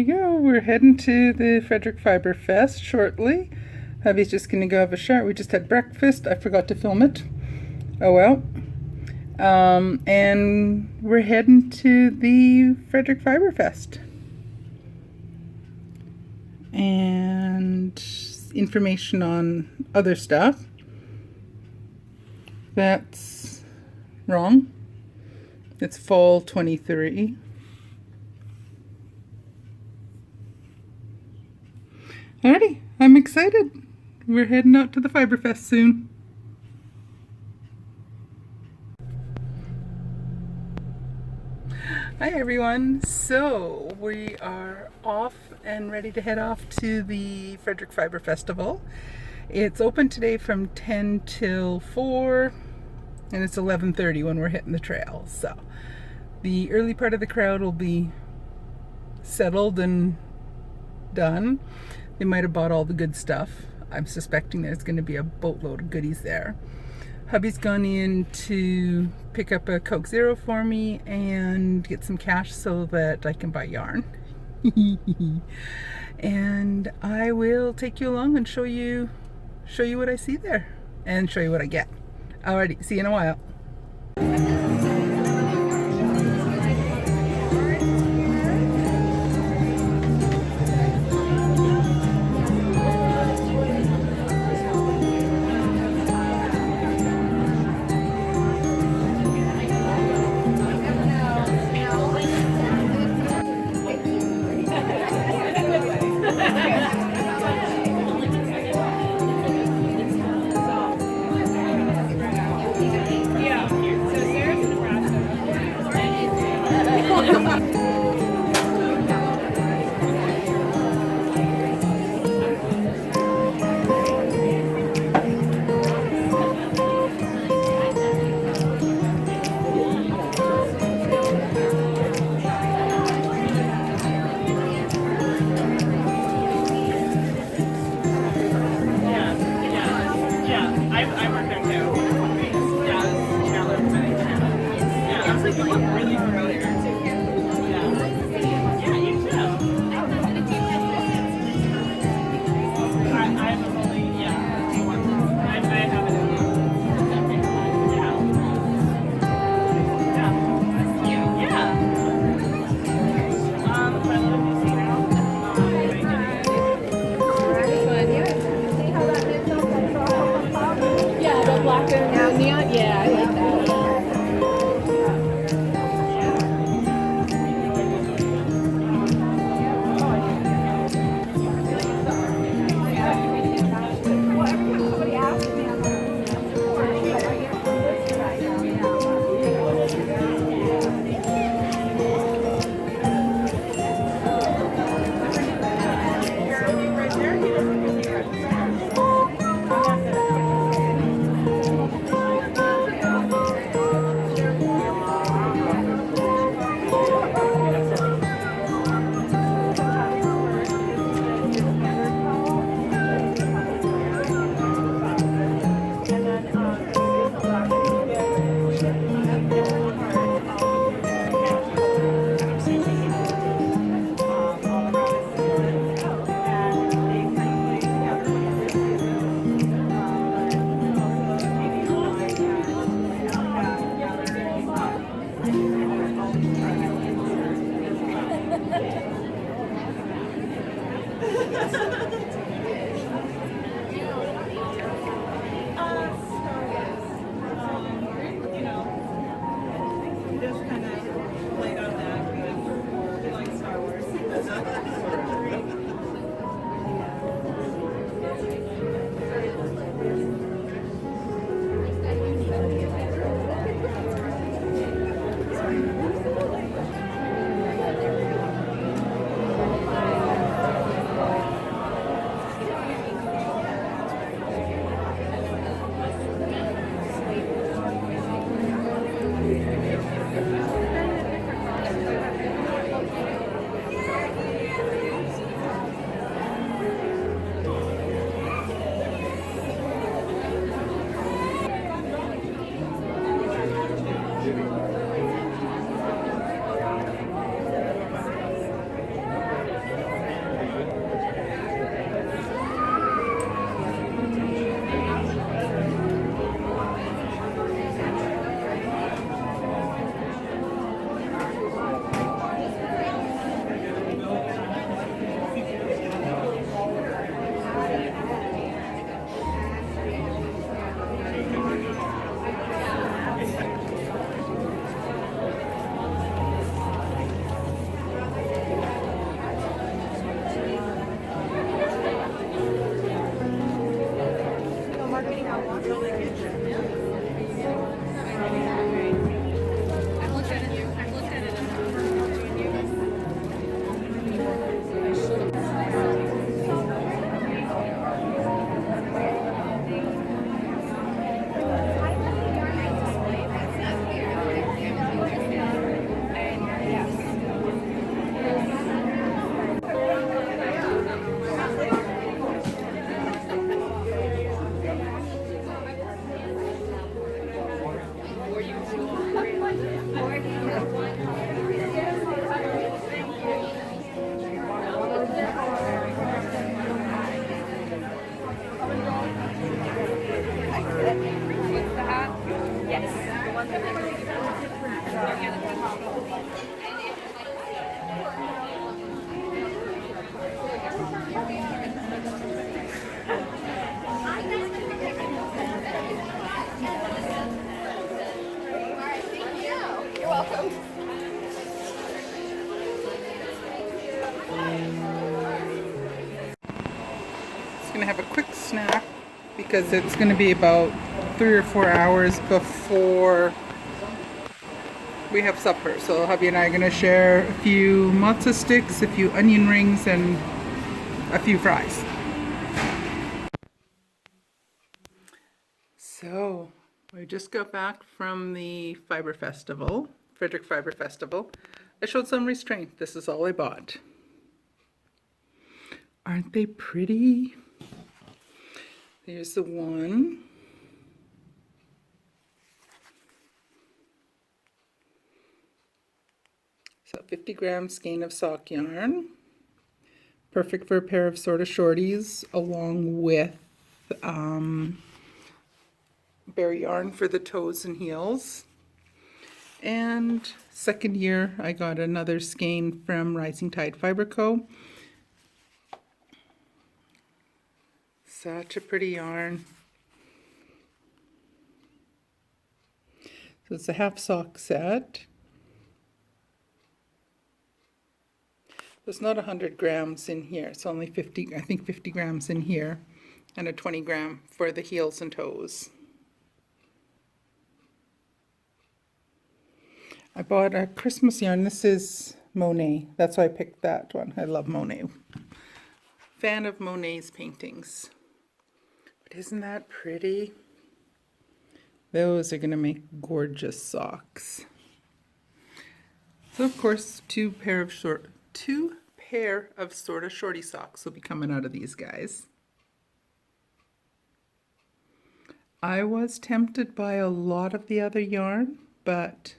we go. We're heading to the Frederick Fiber Fest shortly. Hubby's just going to go have a shower. We just had breakfast. I forgot to film it. Oh well. And we're heading to the Frederick Fiber Fest. And information on other stuff. That's wrong. It's fall 23. Alrighty, I'm excited. We're heading out to the Fiber Fest soon. Hi everyone. So we are off and ready to head off to the Frederick Fiber Festival. It's open today from 10 till 4 and it's 11:30 when we're hitting the trail. So the early part of the crowd will be settled and done. They might have bought all the good stuff. I'm suspecting there's going to be a boatload of goodies there. Hubby's gone in to pick up a Coke Zero for me and get some cash so that I can buy yarn. And I will take you along and show you what I see there and show you what I get. Alrighty, see you in a while. Gonna have a quick snack because it's gonna be about 3 or 4 hours before we have supper. So hubby and I are gonna share a few matzo sticks, a few onion rings, and a few fries. So we just got back from the Fiber Festival, Frederick Fiber Festival. I showed some restraint. This is all I bought. Aren't they pretty? Here's the one. So 50 gram skein of sock yarn. Perfect for a pair of sort of shorties, along with bare yarn for the toes and heels. And second year I got another skein from Rising Tide Fiber Co. Such a pretty yarn. So it's a half sock set. There's not 100 grams in here. It's only 50, I think 50 grams in here, and a 20 gram for the heels and toes. I bought a Christmas yarn. This is Monet. That's why I picked that one. I love Monet. Fan of Monet's paintings. But isn't that pretty? Those are going to make gorgeous socks. So of course, two pair of sort of shorty socks will be coming out of these guys. I was tempted by a lot of the other yarn, but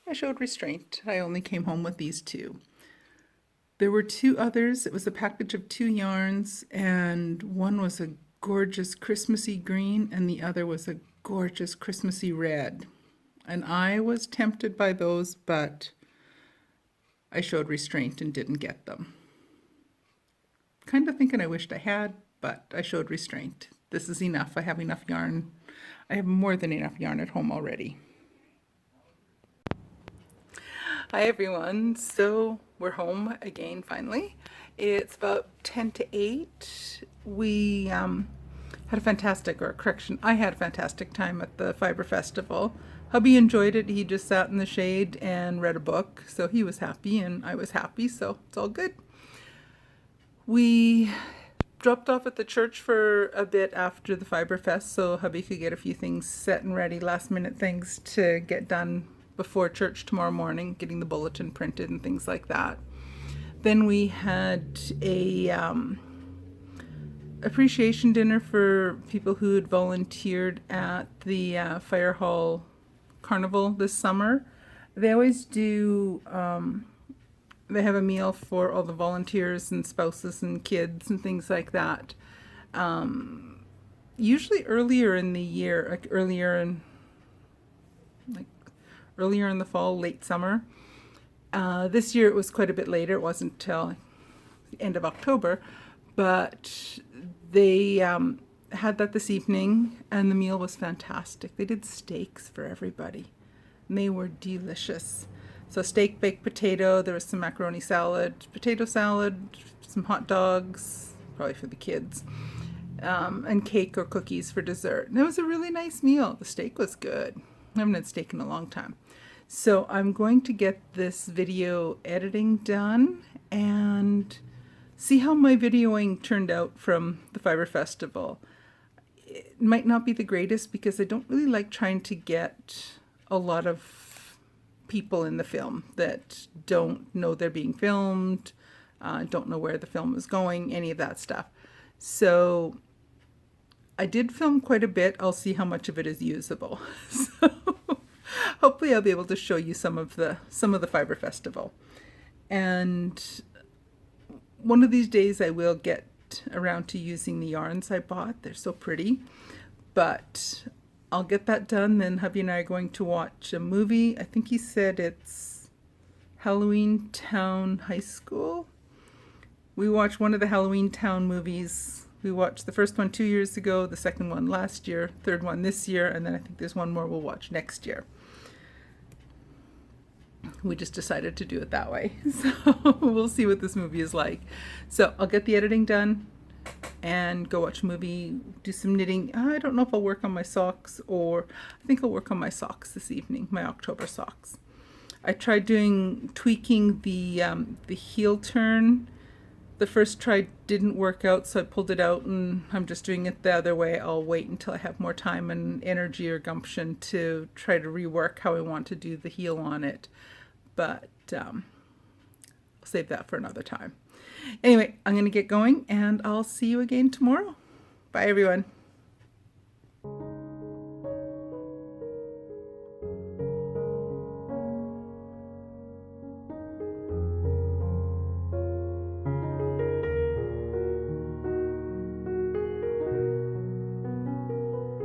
I showed restraint. I only came home with these two. There were two others. It was a package of 2 yarns, and one was a gorgeous Christmassy green and the other was a gorgeous Christmassy red. And I was tempted by those, but I showed restraint and didn't get them. Kind of thinking I wished I had, but I showed restraint. This is enough. I have enough yarn. I have more than enough yarn at home already. Hi everyone. So we're home again finally. It's about 10 to 8. We had a fantastic, or correction, I had a fantastic time at the Fiber Festival. Hubby enjoyed it. He just sat in the shade and read a book. So he was happy and I was happy. So it's all good. We dropped off at the church for a bit after the Fiber Fest so hubby could get a few things set and ready, last minute things to get done before church tomorrow morning, getting the bulletin printed and things like that. Then we had a appreciation dinner for people who had volunteered at the Fire Hall Carnival this summer. They always do, they have a meal for all the volunteers and spouses and kids and things like that. Usually earlier in the year, like earlier in the fall, late summer. This year it was quite a bit later. It wasn't until the end of October, but they had that this evening and the meal was fantastic. They did steaks for everybody and they were delicious. So steak, baked potato, there was some macaroni salad, potato salad, some hot dogs, probably for the kids, and cake or cookies for dessert. And it was a really nice meal. The steak was good. I haven't had steak in a long time. So I'm going to get this video editing done and see how my videoing turned out from the Fiber Festival. It might not be the greatest because I don't really like trying to get a lot of people in the film that don't know they're being filmed, don't know where the film is going, any of that stuff. So I did film quite a bit. I'll see how much of it is usable. So hopefully I'll be able to show you some of the Fiber Festival. And one of these days I will get around to using the yarns I bought. They're so pretty. But I'll get that done. Then hubby and I are going to watch a movie. I think he said it's Halloween Town High School. We watched one of the Halloween Town movies. We watched the first one 2 years ago, the second one last year, third one this year, and then I think there's one more we'll watch next year. We just decided to do it that way. So we'll see what this movie is like. So I'll get the editing done and go watch a movie, do some knitting. I don't know if I'll work on my socks, or I think I'll work on my socks this evening, my October socks. I tried tweaking the heel turn. The first try didn't work out, so I pulled it out, and I'm just doing it the other way. I'll wait until I have more time and energy or gumption to try to rework how I want to do the heel on it. But I'll save that for another time. Anyway, I'm going to get going, and I'll see you again tomorrow. Bye, everyone.